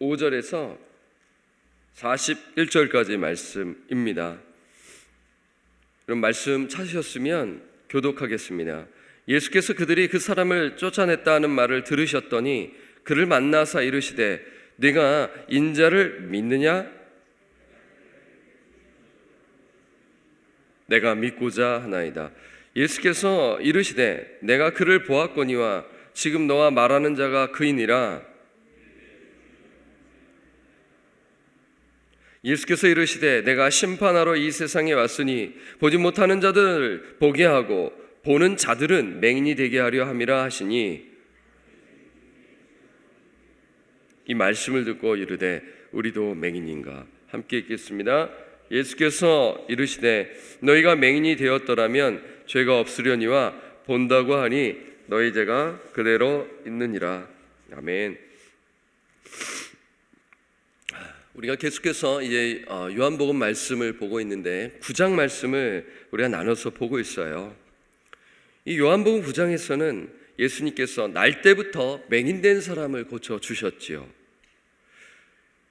45절에서 41절까지 말씀입니다. 그럼 말씀 찾으셨으면 교독하겠습니다. 예수께서 그들이 그 사람을 쫓아냈다는 말을 들으셨더니 그를 만나사 이르시되 네가 인자를 믿느냐? 내가 믿고자 하나이다. 예수께서 이르시되 내가 그를 보았거니와 지금 너와 말하는 자가 그이니라. 예수께서 이르시되 내가 심판하러 이 세상에 왔으니 보지 못하는 자들을 보게 하고 보는 자들은 맹인이 되게 하려 함이라 하시니 이 말씀을 듣고 이르되 우리도 맹인인가? 함께 읽겠습니다. 예수께서 이르시되 너희가 맹인이 되었더라면 죄가 없으려니와 본다고 하니 너희 죄가 그대로 있느니라. 아멘. 우리가 계속해서 이제 요한복음 말씀을 보고 있는데 9장 말씀을 우리가 나눠서 보고 있어요. 이 요한복음 9장에서는 예수님께서 날 때부터 맹인된 사람을 고쳐 주셨지요.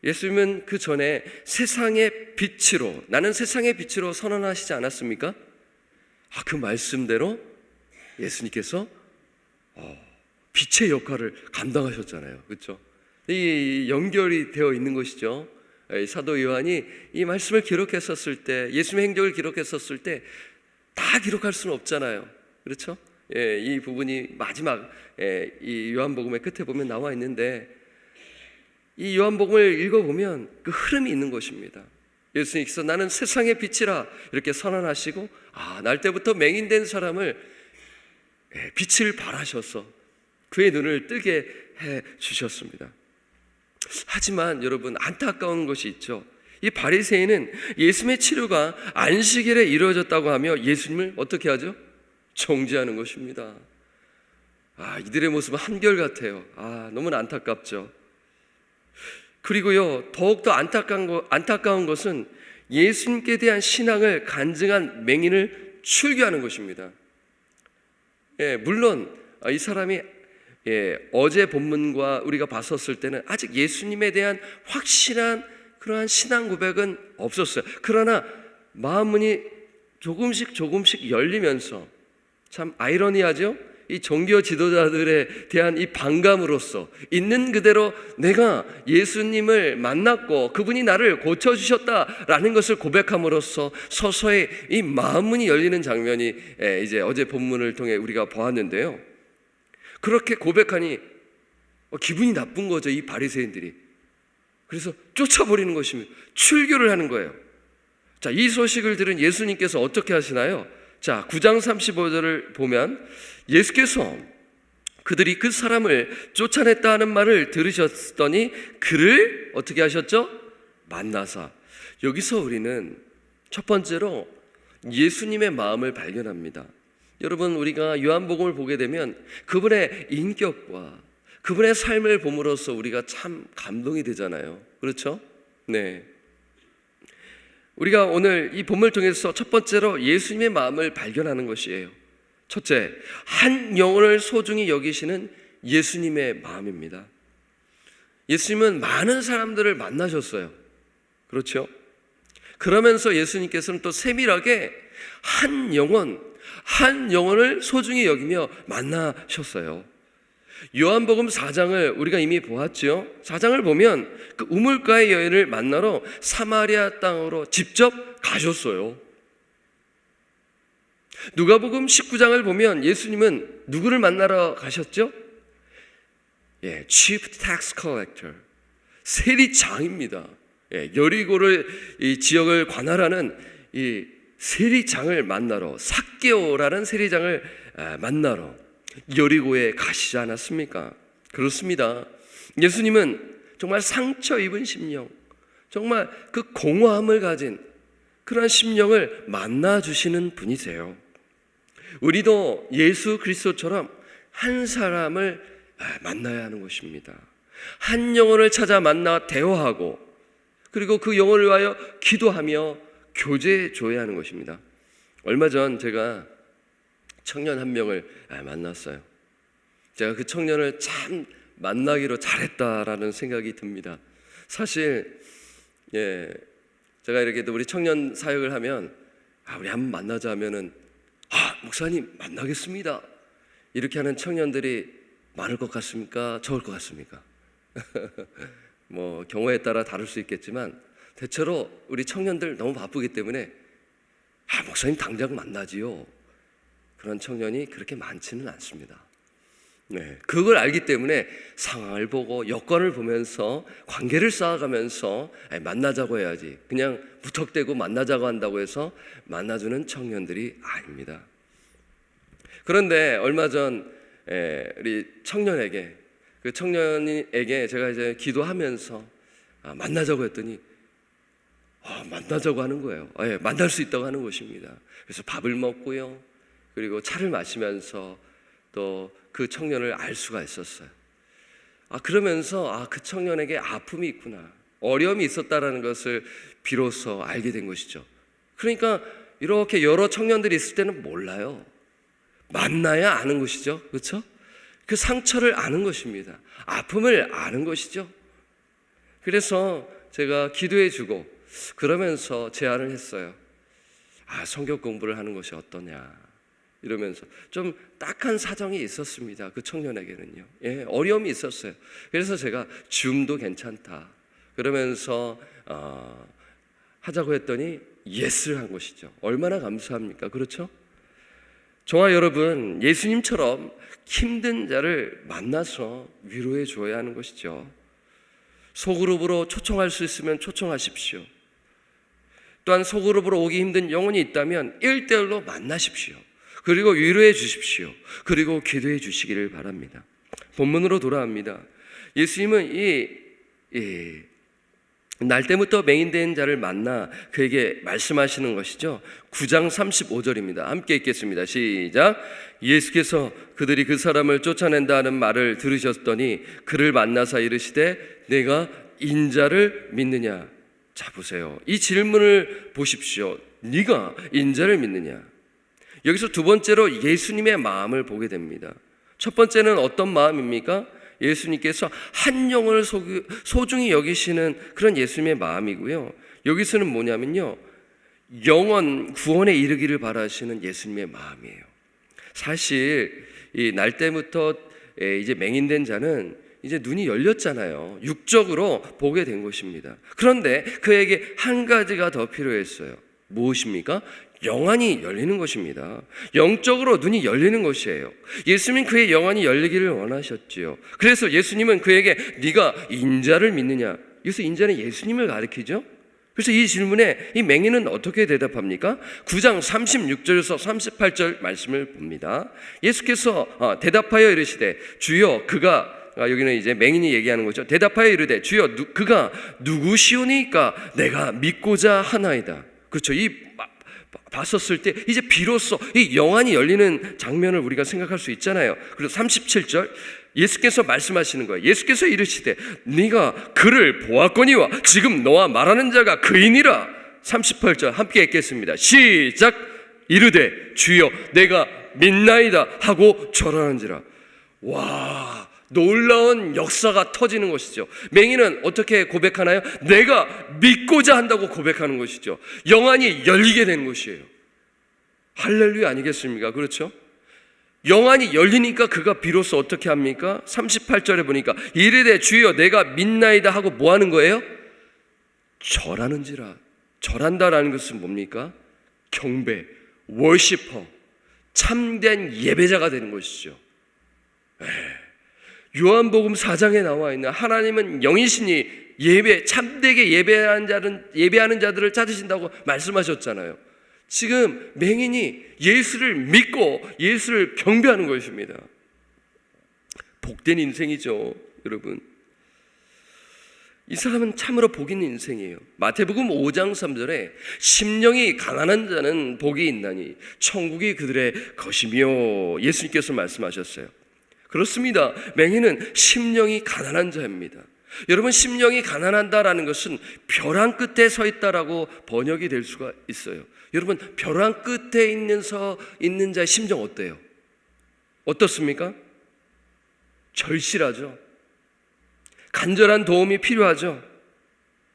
예수님은 그 전에 세상의 빛으로, 나는 세상의 빛으로 선언하시지 않았습니까? 그 말씀대로 예수님께서 빛의 역할을 감당하셨잖아요. 그렇죠? 이 연결이 되어 있는 것이죠. 사도 요한이 이 말씀을 기록했었을 때, 예수님의 행적을 기록했었을 때 다 기록할 수는 없잖아요. 그렇죠? 이 부분이 마지막 이 요한복음의 끝에 보면 나와 있는데, 이 요한복음을 읽어보면 그 흐름이 있는 것입니다. 예수님께서 나는 세상의 빛이라 이렇게 선언하시고 날 때부터 맹인된 사람을 빛을 발하셔서 그의 눈을 뜨게 해 주셨습니다. 하지만 여러분, 안타까운 것이 있죠. 이 바리새인은 예수님의 치료가 안식일에 이루어졌다고 하며 예수님을 어떻게 하죠? 정죄하는 것입니다. 이들의 모습은 한결같아요. 너무나 안타깝죠. 그리고요, 더욱더 안타까운 것은 예수님께 대한 신앙을 간증한 맹인을 출교하는 것입니다. 물론 이 사람이 어제 본문과 우리가 봤었을 때는 아직 예수님에 대한 확실한 그러한 신앙 고백은 없었어요. 그러나 마음문이 조금씩 열리면서, 참 아이러니하죠? 이 종교 지도자들에 대한 이 반감으로써 있는 그대로 내가 예수님을 만났고 그분이 나를 고쳐주셨다라는 것을 고백함으로써 서서히 이 마음문이 열리는 장면이 이제 어제 본문을 통해 우리가 보았는데요. 그렇게 고백하니 기분이 나쁜 거죠, 이 바리새인들이. 그래서 쫓아버리는 것입니다. 출교를 하는 거예요. 자, 이 소식을 들은 예수님께서 어떻게 하시나요? 자, 9장 35절을 보면 예수께서 그들이 그 사람을 쫓아냈다 하는 말을 들으셨더니 그를 어떻게 하셨죠? 만나사. 여기서 우리는 첫 번째로 예수님의 마음을 발견합니다. 여러분, 우리가 요한복음을 보게 되면 그분의 인격과 그분의 삶을 봄으로써 우리가 참 감동이 되잖아요. 그렇죠? 네. 우리가 오늘 이 본문을 통해서 첫 번째로 예수님의 마음을 발견하는 것이에요. 첫째, 한 영혼을 소중히 여기시는 예수님의 마음입니다. 예수님은 많은 사람들을 만나셨어요. 그렇죠? 그러면서 예수님께서는 또 세밀하게 한 영혼을 소중히 여기며 만나셨어요. 요한복음 4장을 우리가 이미 보았죠. 4장을 보면 그 우물가의 여인을 만나러 사마리아 땅으로 직접 가셨어요. 누가복음 19장을 보면 예수님은 누구를 만나러 가셨죠? Chief Tax Collector, 세리장입니다. 여리고를 이 지역을 관할하는 이 세리장을 만나러, 삭개오라는 세리장을 만나러 여리고에 가시지 않았습니까? 그렇습니다. 예수님은 정말 상처 입은 심령, 정말 그 공허함을 가진 그런 심령을 만나주시는 분이세요. 우리도 예수 그리스도처럼 한 사람을 만나야 하는 것입니다. 한 영혼을 찾아 만나 대화하고, 그리고 그 영혼을 위하여 기도하며 교제해 줘야 하는 것입니다. 얼마 전 제가 청년 한 명을 만났어요. 제가 그 청년을 참 만나기로 잘했다라는 생각이 듭니다. 사실 제가 이렇게 또 우리 청년 사역을 하면 우리 한번 만나자 하면은 목사님 만나겠습니다 이렇게 하는 청년들이 많을 것 같습니까? 적을 것 같습니까? 뭐 경우에 따라 다를 수 있겠지만 대체로 우리 청년들 너무 바쁘기 때문에 목사님 당장 만나지요 그런 청년이 그렇게 많지는 않습니다. 그걸 알기 때문에 상황을 보고 여건을 보면서 관계를 쌓아가면서 만나자고 해야지 그냥 무턱대고 만나자고 한다고 해서 만나주는 청년들이 아닙니다. 그런데 얼마 전 우리 청년에게 그 청년에게 제가 이제 기도하면서 만나자고 했더니 만나자고 하는 거예요. 만날 수 있다고 하는 것입니다. 그래서 밥을 먹고요 그리고 차를 마시면서 또 그 청년을 알 수가 있었어요. 그러면서 그 청년에게 아픔이 있구나, 어려움이 있었다라는 것을 비로소 알게 된 것이죠. 그러니까 이렇게 여러 청년들이 있을 때는 몰라요. 만나야 아는 것이죠. 그렇죠? 그 상처를 아는 것입니다. 아픔을 아는 것이죠. 그래서 제가 기도해 주고 그러면서 제안을 했어요. 성경 공부를 하는 것이 어떠냐 이러면서 좀 딱한 사정이 있었습니다. 그 청년에게는요. 어려움이 있었어요. 그래서 제가 줌도 괜찮다 그러면서 하자고 했더니 예스를 한 것이죠. 얼마나 감사합니까? 그렇죠? 저와 여러분 예수님처럼 힘든 자를 만나서 위로해 줘야 하는 것이죠. 소그룹으로 초청할 수 있으면 초청하십시오. 또한 소그룹으로 오기 힘든 영혼이 있다면 1대1로 만나십시오. 그리고 위로해 주십시오. 그리고 기도해 주시기를 바랍니다. 본문으로 돌아갑니다. 예수님은 날 때부터 맹인된 자를 만나 그에게 말씀하시는 것이죠. 9장 35절입니다. 함께 읽겠습니다. 시작. 예수께서 그들이 그 사람을 쫓아낸다 하는 말을 들으셨더니 그를 만나사 이르시되 내가 인자를 믿느냐. 자 보세요. 이 질문을 보십시오. 네가 인자를 믿느냐. 여기서 두 번째로 예수님의 마음을 보게 됩니다. 첫 번째는 어떤 마음입니까? 예수님께서 한 영혼을 소중히 여기시는 그런 예수님의 마음이고요. 여기서는 뭐냐면요, 영원 구원에 이르기를 바라시는 예수님의 마음이에요. 사실 이 날 때부터 이제 맹인된 자는 이제 눈이 열렸잖아요. 육적으로 보게 된 것입니다. 그런데 그에게 한 가지가 더 필요했어요. 무엇입니까? 영안이 열리는 것입니다. 영적으로 눈이 열리는 것이에요. 예수님은 그의 영안이 열리기를 원하셨지요. 그래서 예수님은 그에게 네가 인자를 믿느냐. 여기서 인자는 예수님을 가리키죠. 그래서 이 질문에 이 맹인은 어떻게 대답합니까? 9장 36절에서 38절 말씀을 봅니다. 예수께서 대답하여 이르시되 주여 그가 여기는 이제 맹인이 얘기하는 거죠. 대답하여 이르되 주여 그가 누구시오니까 내가 믿고자 하나이다. 그렇죠. 봤었을 때 이제 비로소 이 영안이 열리는 장면을 우리가 생각할 수 있잖아요. 그래서 37절 예수께서 말씀하시는 거예요. 예수께서 이르시되 네가 그를 보았거니와 지금 너와 말하는 자가 그이니라. 38절 함께 읽겠습니다. 시작. 이르되 주여 내가 믿나이다 하고 절하는지라. 와, 놀라운 역사가 터지는 것이죠. 맹인은 어떻게 고백하나요? 내가 믿고자 한다고 고백하는 것이죠. 영안이 열리게 된 것이에요. 할렐루야 아니겠습니까? 그렇죠? 영안이 열리니까 그가 비로소 어떻게 합니까? 38절에 보니까 이르되 주여 내가 믿나이다 하고 뭐 하는 거예요? 절하는지라. 절한다라는 것은 뭡니까? 경배, 워시퍼, 참된 예배자가 되는 것이죠. 요한복음 4장에 나와 있는 하나님은 영이시니 참되게 예배하는 자들을 찾으신다고 말씀하셨잖아요. 지금 맹인이 예수를 믿고 예수를 경배하는 것입니다. 복된 인생이죠, 여러분. 이 사람은 참으로 복 있는 인생이에요. 마태복음 5장 3절에 심령이 가난한 자는 복이 있나니 천국이 그들의 것이며 예수님께서 말씀하셨어요. 그렇습니다. 맹인은 심령이 가난한 자입니다. 여러분, 심령이 가난한다라는 것은 벼랑 끝에 서 있다라고 번역이 될 수가 있어요. 여러분, 벼랑 끝에 있는 자의 심정 어때요? 어떻습니까? 절실하죠. 간절한 도움이 필요하죠.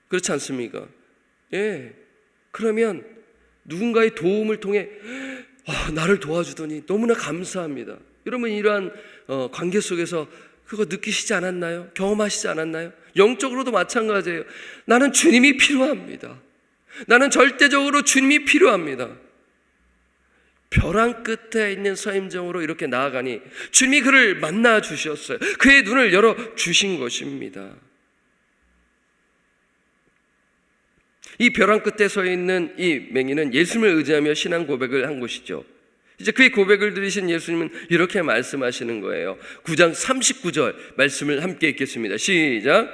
그렇지 않습니까? 예. 그러면 누군가의 도움을 통해 나를 도와주더니 너무나 감사합니다. 여러분 이러한 관계 속에서 그거 느끼시지 않았나요? 경험하시지 않았나요? 영적으로도 마찬가지예요. 나는 주님이 필요합니다. 나는 절대적으로 주님이 필요합니다. 벼랑 끝에 있는 서임정으로 이렇게 나아가니 주님이 그를 만나 주셨어요. 그의 눈을 열어 주신 것입니다. 이 벼랑 끝에 서 있는 이 맹인은 예수님을 의지하며 신앙 고백을 한 것이죠. 이제 그의 고백을 들으신 예수님은 이렇게 말씀하시는 거예요. 9장 39절 말씀을 함께 읽겠습니다. 시작.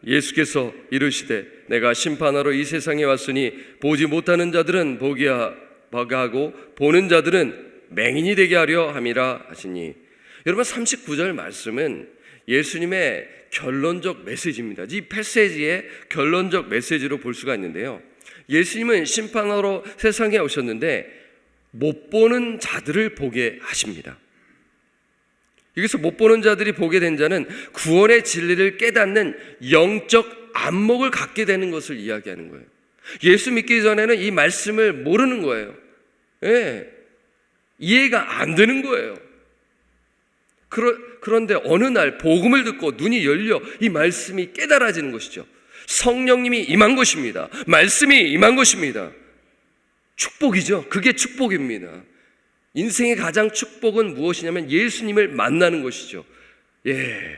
예수께서 이르시되 내가 심판하러 이 세상에 왔으니 보지 못하는 자들은 보게 하고 보는 자들은 맹인이 되게 하려 함이라 하시니. 여러분 39절 말씀은 예수님의 결론적 메시지입니다. 이 패시지의 결론적 메시지로 볼 수가 있는데요. 예수님은 심판하러 세상에 오셨는데 못 보는 자들을 보게 하십니다. 여기서 못 보는 자들이 보게 된 자는 구원의 진리를 깨닫는 영적 안목을 갖게 되는 것을 이야기하는 거예요. 예수 믿기 전에는 이 말씀을 모르는 거예요. 예, 이해가 안 되는 거예요. 그런데 어느 날 복음을 듣고 눈이 열려 이 말씀이 깨달아지는 것이죠. 성령님이 임한 것입니다. 말씀이 임한 것입니다. 축복이죠. 그게 축복입니다. 인생의 가장 축복은 무엇이냐면 예수님을 만나는 것이죠. 예,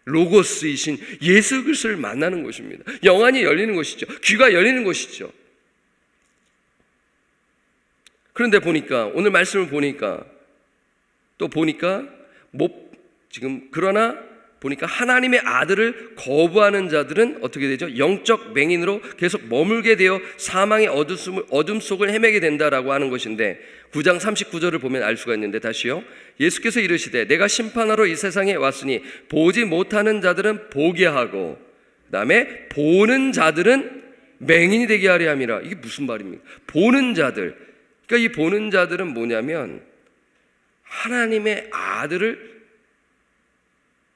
로고스이신 예수 그리스도를 만나는 것입니다. 영안이 열리는 것이죠. 귀가 열리는 것이죠. 그런데 오늘 말씀을 보니까 보니까 하나님의 아들을 거부하는 자들은 어떻게 되죠? 영적 맹인으로 계속 머물게 되어 사망의 어둠 속을 헤매게 된다라고 하는 것인데 9장 39절을 보면 알 수가 있는데 다시요. 예수께서 이르시되 내가 심판하러 이 세상에 왔으니 보지 못하는 자들은 보게 하고 그 다음에 보는 자들은 맹인이 되게 하려 함이라. 이게 무슨 말입니까? 보는 자들. 그러니까 이 보는 자들은 뭐냐면 하나님의 아들을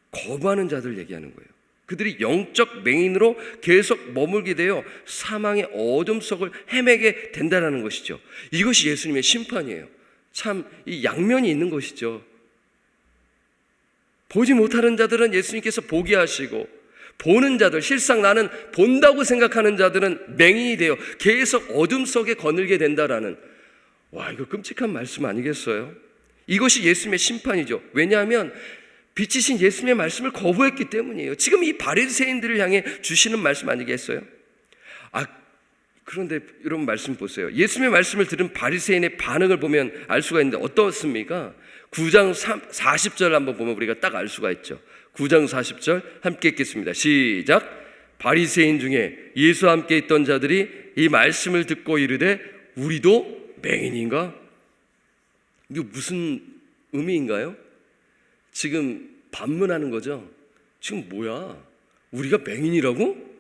거부하는 자들 얘기하는 거예요. 그들이 영적 맹인으로 계속 머물게 되어 사망의 어둠 속을 헤매게 된다는 것이죠. 이것이 예수님의 심판이에요. 참 이 양면이 있는 것이죠. 보지 못하는 자들은 예수님께서 보게 하시고 보는 자들, 실상 나는 본다고 생각하는 자들은 맹인이 되어 계속 어둠 속에 거늘게 된다라는, 이거 끔찍한 말씀 아니겠어요? 이것이 예수님의 심판이죠. 왜냐하면 빛이신 예수님의 말씀을 거부했기 때문이에요. 지금 이 바리새인들을 향해 주시는 말씀 아니겠어요? 그런데 여러분 말씀 보세요. 예수님의 말씀을 들은 바리새인의 반응을 보면 알 수가 있는데 어떻습니까? 9장 40절 한번 보면 우리가 딱 알 수가 있죠. 9장 40절 함께 읽겠습니다. 시작. 바리새인 중에 예수와 함께 있던 자들이 이 말씀을 듣고 이르되 우리도 맹인인가? 이게 무슨 의미인가요? 지금 반문하는 거죠. 지금 뭐야? 우리가 맹인이라고?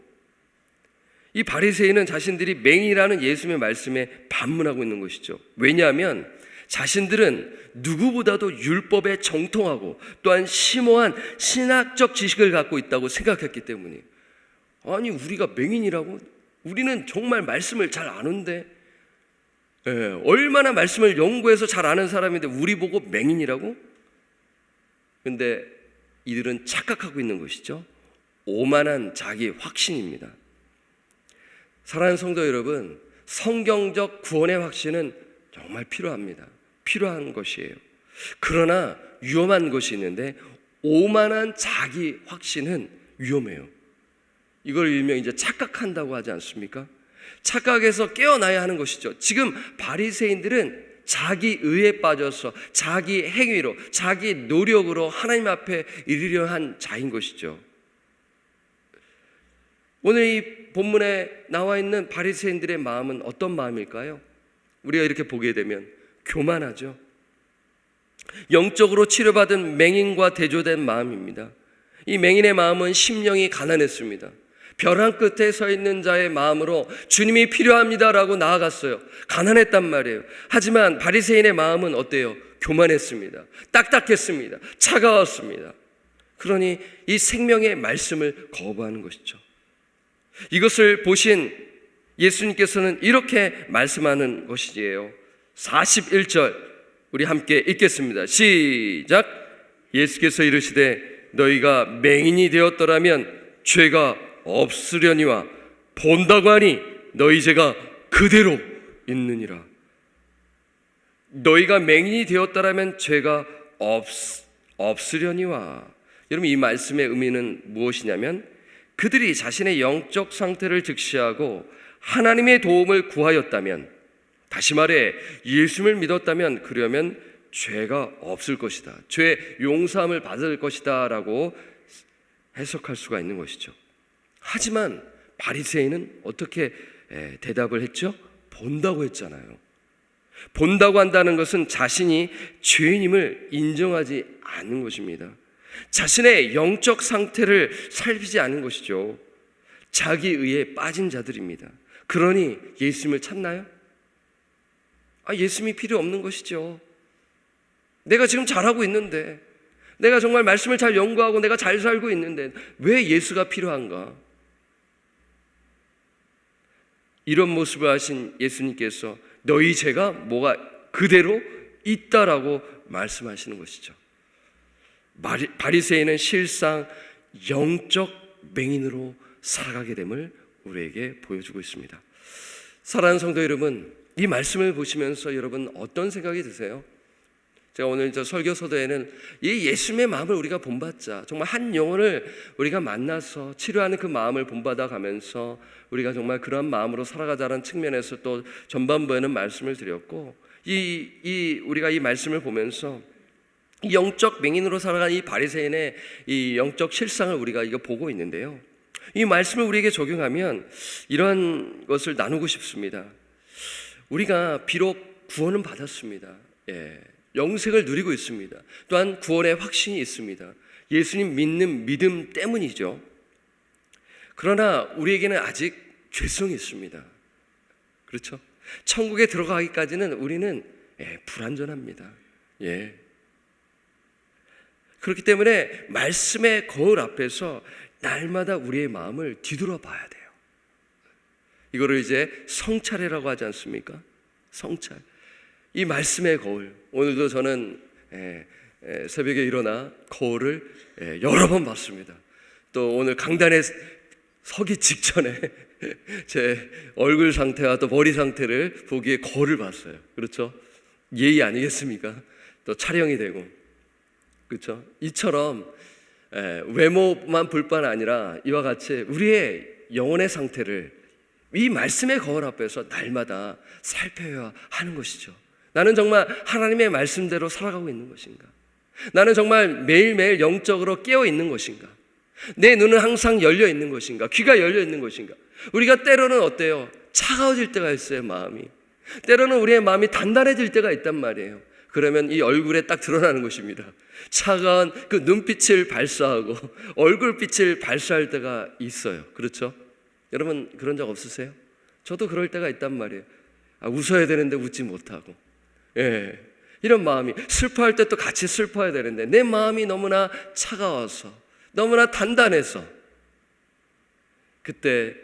이 바리새인은 자신들이 맹인이라는 예수님의 말씀에 반문하고 있는 것이죠. 왜냐하면 자신들은 누구보다도 율법에 정통하고 또한 심오한 신학적 지식을 갖고 있다고 생각했기 때문이에요. 아니 우리가 맹인이라고? 우리는 정말 말씀을 잘 아는데 얼마나 말씀을 연구해서 잘 아는 사람인데 우리 보고 맹인이라고? 근데 이들은 착각하고 있는 것이죠. 오만한 자기 확신입니다. 사랑하는 성도 여러분, 성경적 구원의 확신은 정말 필요합니다. 필요한 것이에요. 그러나 위험한 것이 있는데 오만한 자기 확신은 위험해요. 이걸 일명 이제 착각한다고 하지 않습니까? 착각에서 깨어나야 하는 것이죠. 지금 바리새인들은 자기 의에 빠져서 자기 행위로 자기 노력으로 하나님 앞에 이르려 한 자인 것이죠. 오늘 이 본문에 나와 있는 바리새인들의 마음은 어떤 마음일까요? 우리가 이렇게 보게 되면 교만하죠. 영적으로 치료받은 맹인과 대조된 마음입니다. 이 맹인의 마음은 심령이 가난했습니다. 벼랑 끝에 서 있는 자의 마음으로 주님이 필요합니다라고 나아갔어요. 가난했단 말이에요. 하지만 바리새인의 마음은 어때요? 교만했습니다. 딱딱했습니다. 차가웠습니다. 그러니 이 생명의 말씀을 거부하는 것이죠. 이것을 보신 예수님께서는 이렇게 말씀하는 것이지요. 41절 우리 함께 읽겠습니다. 시작. 예수께서 이르시되 너희가 맹인이 되었더라면 죄가 없으려니와 본다고 하니 너희 죄가 그대로 있느니라. 너희가 맹인이 되었더라면 죄가 없으려니와. 여러분, 이 말씀의 의미는 무엇이냐면 그들이 자신의 영적 상태를 직시하고 하나님의 도움을 구하였다면, 다시 말해 예수님을 믿었다면 그러면 죄가 없을 것이다, 죄 용서함을 받을 것이다 라고 해석할 수가 있는 것이죠. 하지만 바리새인은 어떻게 대답을 했죠? 본다고 했잖아요. 본다고 한다는 것은 자신이 죄인임을 인정하지 않는 것입니다. 자신의 영적 상태를 살피지 않은 것이죠. 자기 의에 빠진 자들입니다. 그러니 예수님을 찾나요? 예수님이 필요 없는 것이죠. 내가 지금 잘하고 있는데, 내가 정말 말씀을 잘 연구하고 내가 잘 살고 있는데 왜 예수가 필요한가? 이런 모습을 하신 예수님께서 너희 죄가 뭐가 그대로 있다라고 말씀하시는 것이죠. 바리새인은 실상 영적 맹인으로 살아가게 됨을 우리에게 보여주고 있습니다. 사랑하는 성도 여러분, 이 말씀을 보시면서 여러분 어떤 생각이 드세요? 제가 오늘 저 설교서도에는 이 예수님의 마음을 우리가 본받자, 정말 한 영혼을 우리가 만나서 치료하는 그 마음을 본받아 가면서 우리가 정말 그러한 마음으로 살아가자는 측면에서 또 전반부에는 말씀을 드렸고, 우리가 이 말씀을 보면서 이 영적 맹인으로 살아가는 이 바리새인의 이 영적 실상을 우리가 이거 보고 있는데요. 이 말씀을 우리에게 적용하면 이런 것을 나누고 싶습니다. 우리가 비록 구원은 받았습니다. 영생을 누리고 있습니다. 또한 구원의 확신이 있습니다. 예수님 믿는 믿음 때문이죠. 그러나 우리에게는 아직 죄성이 있습니다. 그렇죠? 천국에 들어가기까지는 우리는 불완전합니다. 그렇기 때문에 말씀의 거울 앞에서 날마다 우리의 마음을 뒤돌아봐야 돼요. 이거를 이제 성찰이라고 하지 않습니까? 성찰. 이 말씀의 거울. 오늘도 저는 새벽에 일어나 거울을 여러 번 봤습니다. 또 오늘 강단에 서기 직전에 제 얼굴 상태와 또 머리 상태를 보기에 거울을 봤어요. 그렇죠? 예의 아니겠습니까? 또 촬영이 되고, 그렇죠? 이처럼 외모만 볼 뿐 아니라 이와 같이 우리의 영혼의 상태를 이 말씀의 거울 앞에서 날마다 살펴야 하는 것이죠. 나는 정말 하나님의 말씀대로 살아가고 있는 것인가? 나는 정말 매일매일 영적으로 깨어 있는 것인가? 내 눈은 항상 열려 있는 것인가? 귀가 열려 있는 것인가? 우리가 때로는 어때요? 차가워질 때가 있어요, 마음이. 때로는 우리의 마음이 단단해질 때가 있단 말이에요. 그러면 이 얼굴에 딱 드러나는 것입니다. 차가운 그 눈빛을 발사하고 얼굴빛을 발사할 때가 있어요. 그렇죠? 여러분 그런 적 없으세요? 저도 그럴 때가 있단 말이에요. 웃어야 되는데 웃지 못하고, 이런 마음이, 슬퍼할 때 또 같이 슬퍼야 되는데 내 마음이 너무나 차가워서, 너무나 단단해서, 그때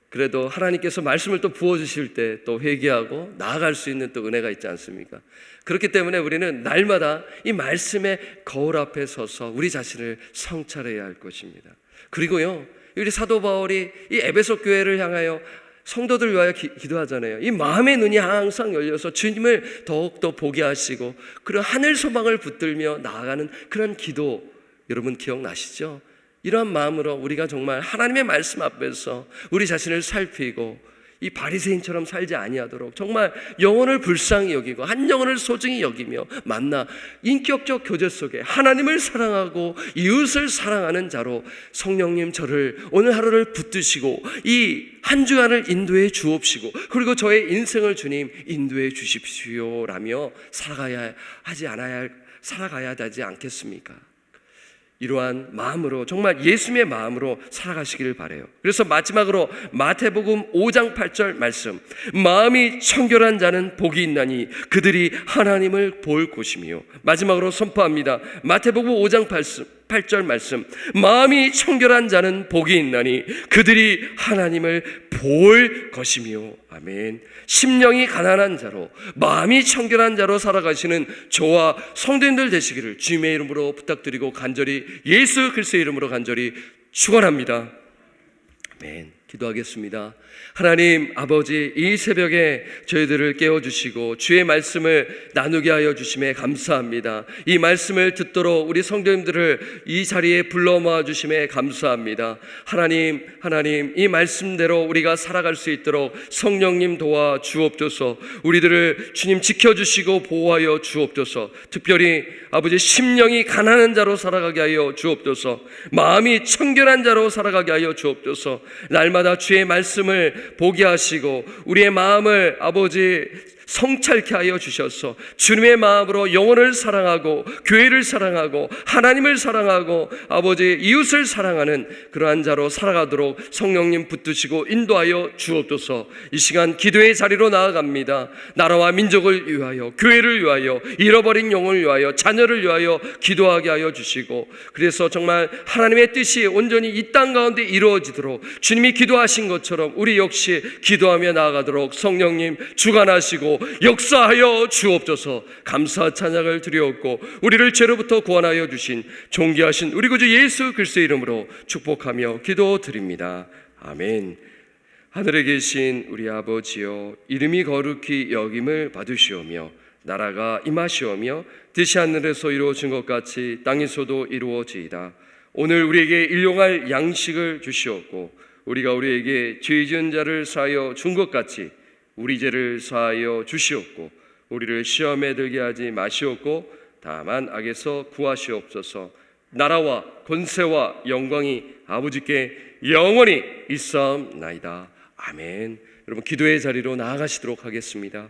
그래도 하나님께서 말씀을 또 부어주실 때 또 회개하고 나아갈 수 있는 또 은혜가 있지 않습니까? 그렇기 때문에 우리는 날마다 이 말씀의 거울 앞에 서서 우리 자신을 성찰해야 할 것입니다. 그리고요, 우리 사도 바울이 이 에베소 교회를 향하여 성도들 위하여 기도하잖아요. 이 마음의 눈이 항상 열려서 주님을 더욱더 보게 하시고 그런 하늘 소망을 붙들며 나아가는 그런 기도, 여러분 기억나시죠? 이러한 마음으로 우리가 정말 하나님의 말씀 앞에서 우리 자신을 살피고 이 바리새인처럼 살지 아니하도록 정말 영혼을 불쌍히 여기고 한 영혼을 소중히 여기며 만나 인격적 교제 속에 하나님을 사랑하고 이웃을 사랑하는 자로 성령님 저를 오늘 하루를 붙드시고 이 한 주간을 인도해 주옵시고 그리고 저의 인생을 주님 인도해 주십시오라며 살아가야 되지 않겠습니까? 이러한 마음으로 정말 예수님의 마음으로 살아가시기를 바라요. 그래서 마지막으로 마태복음 5장 8절 말씀, 마음이 청결한 자는 복이 있나니 그들이 하나님을 볼 것이며, 마지막으로 선포합니다. 마태복음 5장 8절 말씀, 마음이 청결한 자는 복이 있나니 그들이 하나님을 볼 것이며. 아멘. 심령이 가난한 자로, 마음이 청결한 자로 살아가시는 저와 성도님들 되시기를 주님의 이름으로 부탁드리고 간절히, 예수 그리스도의 이름으로 간절히 축원합니다. 아멘. 기도하겠습니다. 하나님 아버지, 이 새벽에 저희들을 깨워주시고 주의 말씀을 나누게 하여 주심에 감사합니다. 이 말씀을 듣도록 우리 성도님들을 이 자리에 불러 모아 주심에 감사합니다. 하나님 이 말씀대로 우리가 살아갈 수 있도록 성령님 도와 주옵소서. 우리들을 주님 지켜주시고 보호하여 주옵소서. 특별히 아버지, 심령이 가난한 자로 살아가게 하여 주옵소서. 마음이 청결한 자로 살아가게 하여 주옵소서. 날마다 주의 말씀을 보게 하시고 우리의 마음을 아버지 성찰케 하여 주셔서 주님의 마음으로 영혼을 사랑하고 교회를 사랑하고 하나님을 사랑하고 아버지 이웃을 사랑하는 그러한 자로 살아가도록 성령님 붙드시고 인도하여 주옵소서. 이 시간 기도의 자리로 나아갑니다. 나라와 민족을 위하여, 교회를 위하여, 잃어버린 영혼을 위하여, 자녀를 위하여 기도하게 하여 주시고, 그래서 정말 하나님의 뜻이 온전히 이 땅 가운데 이루어지도록 주님이 기도하신 것처럼 우리 역시 기도하며 나아가도록 성령님 주관하시고 역사하여 주옵소서. 감사 찬양을 드리옵고 우리를 죄로부터 구원하여 주신 존귀하신 우리 구주 예수 그리스도의 이름으로 축복하며 기도드립니다. 아멘. 하늘에 계신 우리 아버지여, 이름이 거룩히 여김을 받으시오며 나라가 임하시오며 뜻이 하늘에서 이루어진 것 같이 땅에서도 이루어지이다. 오늘 우리에게 일용할 양식을 주시옵고 우리가 우리에게 죄 지은 자를 사하여 준 것 같이 우리 죄를 사하여 주시옵고 우리를 시험에 들게 하지 마시옵고 다만 악에서 구하시옵소서. 나라와 권세와 영광이 아버지께 영원히 있사옵나이다. 아멘. 여러분 기도의 자리로 나아가시도록 하겠습니다.